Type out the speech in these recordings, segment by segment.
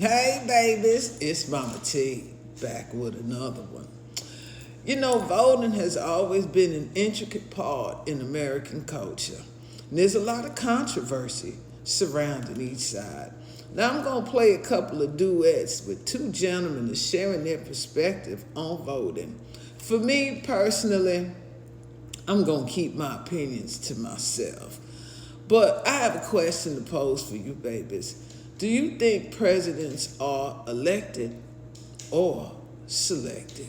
Hey babies, it's MahMah Tea, back with another one. You know, voting has always been an intricate part in American culture. And there's a lot of controversy surrounding each side. Now I'm going to play a couple of duets with two gentlemen that's sharing their perspective on voting. For me personally, I'm going to keep my opinions to myself. But I have a question to pose for you babies. Do you think presidents are elected or selected?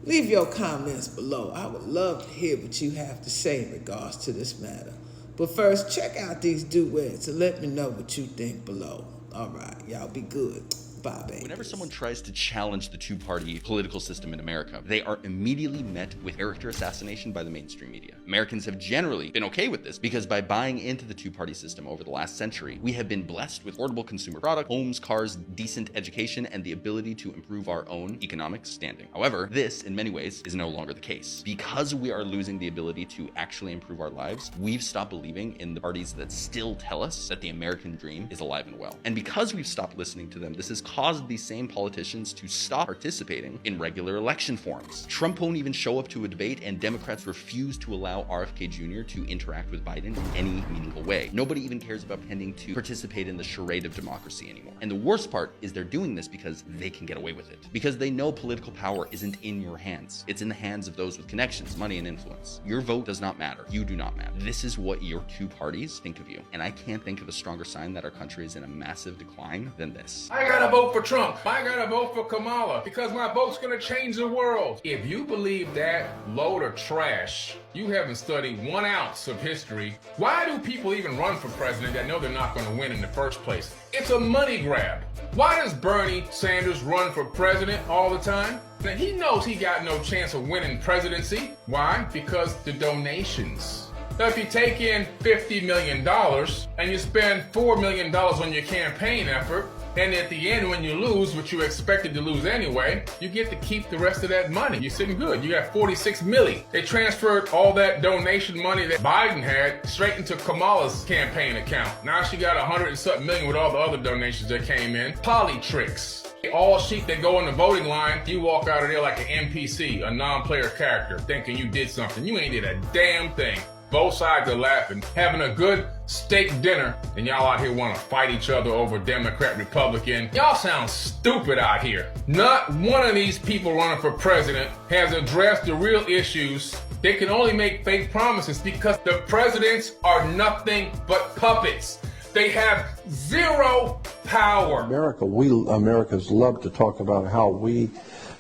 Leave your comments below. I would love to hear what you have to say in regards to this matter. But first, check out these duets and let me know what you think below. All right, y'all be good. Bye, baby. Whenever someone tries to challenge the two-party political system in America, they are immediately met with character assassination by the mainstream media. Americans have generally been okay with this because by buying into the two-party system over the last century, we have been blessed with affordable consumer products, homes, cars, decent education, and the ability to improve our own economic standing. However, this, in many ways, is no longer the case. Because we are losing the ability to actually improve our lives, we've stopped believing in the parties that still tell us that the American dream is alive and well. And because we've stopped listening to them, this has caused these same politicians to stop participating in regular election forums. Trump won't even show up to a debate, and Democrats refuse to allow RFK Jr. to interact with Biden in any meaningful way. Nobody even cares about pretending to participate in the charade of democracy anymore. And the worst part is they're doing this because they can get away with it. Because they know political power isn't in your hands. It's in the hands of those with connections, money, and influence. Your vote does not matter. You do not matter. This is what your two parties think of you. And I can't think of a stronger sign that our country is in a massive decline than this. I gotta vote for Trump. I gotta vote for Kamala because my vote's gonna change the world. If you believe that load of trash, you haven't studied 1 ounce of history. Why do people even run for president that know they're not gonna win in the first place? It's a money grab. Why does Bernie Sanders run for president all the time? Now he knows he got no chance of winning presidency. Why? Because the donations. Now, if you take in $50 million and you spend $4 million on your campaign effort, and at the end, when you lose, which you expected to lose anyway, you get to keep the rest of that money. You're sitting good. You got $46 million. They transferred all that donation money that Biden had straight into Kamala's campaign account. Now she got $100 and something million with all the other donations that came in. Poly tricks. All sheep that go in the voting line, you walk out of there like an NPC, a non-player character, thinking you did something. You ain't did a damn thing. Both sides are laughing, having a good steak dinner, and y'all out here want to fight each other over Democrat, Republican. Y'all sound stupid out here. Not one of these people running for president has addressed the real issues. They can only make fake promises because the presidents are nothing but puppets. They have zero power. We Americans love to talk about how we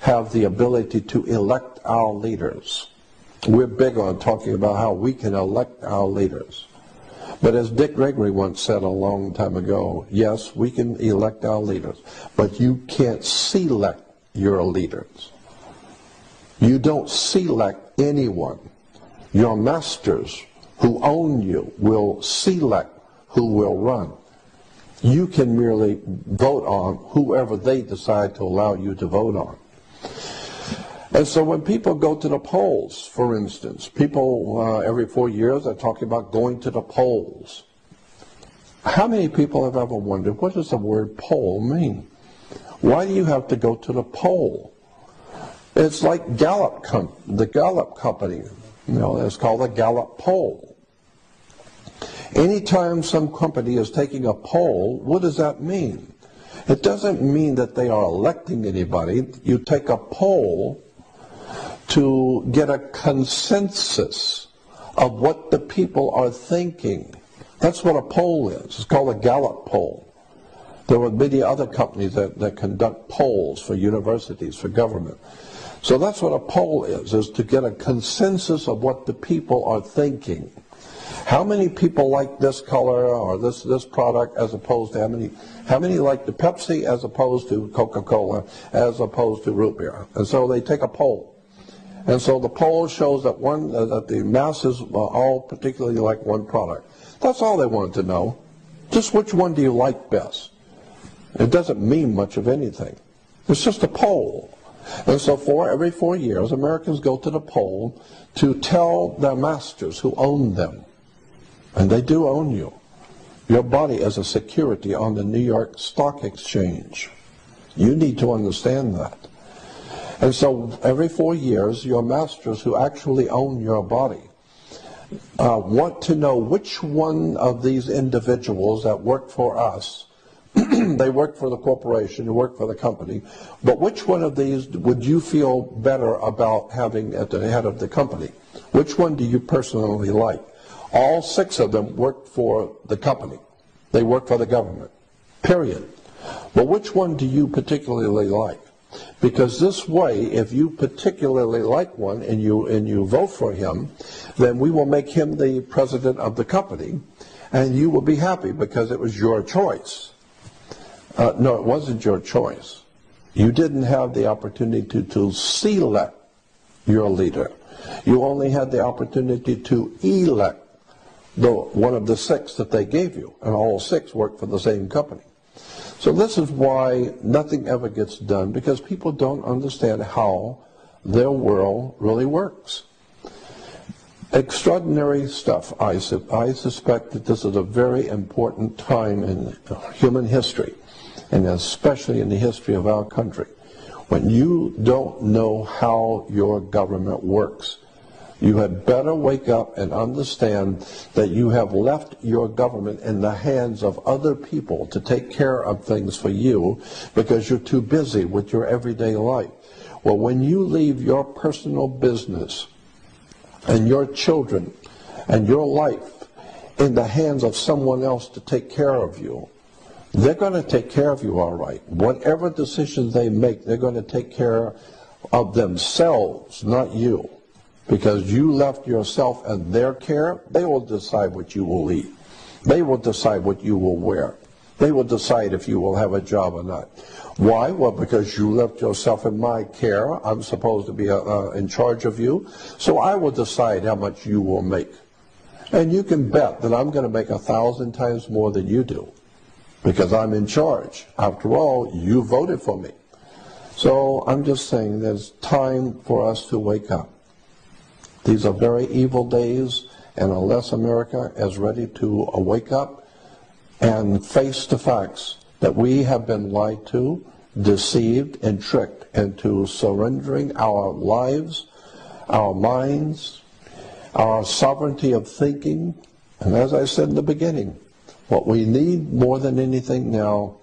have the ability to elect our leaders. We're big on talking about how we can elect our leaders. But as Dick Gregory once said a long time ago, yes, we can elect our leaders, but you can't select your leaders. You don't select anyone. Your masters who own you will select who will run. You can merely vote on whoever they decide to allow you to vote on. And so when people go to the polls, for instance, people every 4 years are talking about going to the polls. How many people have ever wondered, what does the word poll mean? Why do you have to go to the poll? It's like the Gallup company, it's called a Gallup poll. Anytime some company is taking a poll, what does that mean? It doesn't mean that they are electing anybody. You take a poll to get a consensus of what the people are thinking. That's what a poll is. It's called a Gallup poll. There are many other companies that conduct polls for universities, for government. So that's what a poll is to get a consensus of what the people are thinking. How many people like this color or this product as opposed to how many like the Pepsi as opposed to Coca-Cola as opposed to root beer? And so they take a poll. And so the poll shows that that the masses all particularly like one product. That's all they wanted to know. Just which one do you like best? It doesn't mean much of anything. It's just a poll. And so every 4 years, Americans go to the poll to tell their masters who own them. And they do own you. your body as a security on the New York Stock Exchange. You need to understand that. And so every 4 years, your masters who actually own your body want to know which one of these individuals that work for us, they work for the corporation, you work for the company, but which one of these would you feel better about having at the head of the company? Which one do you personally like? All 6 of them work for the company. They work for the government, period. But which one do you particularly like? Because this way, if you particularly like one and you vote for him, then we will make him the president of the company, and you will be happy because it was your choice. No, it wasn't your choice. You didn't have the opportunity to select your leader. You only had the opportunity to elect one of the 6 that they gave you, and all 6 work for the same company. So this is why nothing ever gets done, because people don't understand how their world really works. Extraordinary stuff. I suspect that this is a very important time in human history, and especially in the history of our country, when you don't know how your government works. You had better wake up and understand that you have left your government in the hands of other people to take care of things for you because you're too busy with your everyday life. Well, when you leave your personal business and your children and your life in the hands of someone else to take care of you, they're going to take care of you all right. Whatever decisions they make, they're going to take care of themselves, not you. Because you left yourself in their care, they will decide what you will eat. They will decide what you will wear. They will decide if you will have a job or not. Why? Well, because you left yourself in my care. I'm supposed to be in charge of you. So I will decide how much you will make. And you can bet that I'm going to make 1,000 times more than you do. Because I'm in charge. After all, you voted for me. So I'm just saying there's time for us to wake up. These are very evil days, and unless America is ready to wake up and face the facts that we have been lied to, deceived, and tricked into surrendering our lives, our minds, our sovereignty of thinking, and as I said in the beginning, what we need more than anything now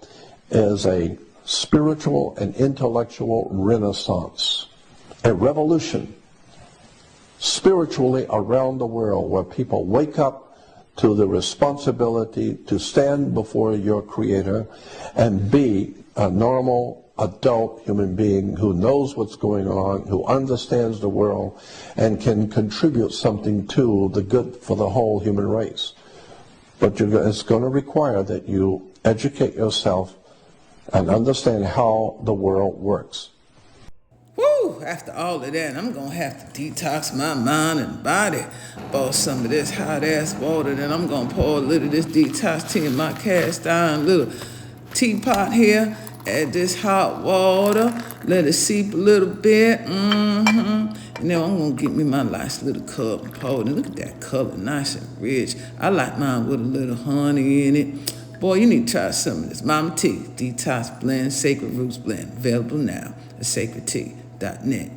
is a spiritual and intellectual renaissance, a revolution spiritually around the world, where people wake up to the responsibility to stand before your Creator and be a normal adult human being who knows what's going on, who understands the world, and can contribute something to the good for the whole human race. But it's going to require that you educate yourself and understand how the world works. Woo! After all of that, I'm going to have to detox my mind and body. Boil some of this hot-ass water, then I'm going to pour a little of this detox tea in my cast iron little teapot here. Add this hot water. Let it seep a little bit. And then I'm going to get me my nice little cup and pour it. And look at that color, nice and rich. I like mine with a little honey in it. Boy, you need to try some of this. MahMah Tea, Detox Blend, Sacred Roots Blend. Available now at sacredtea.net.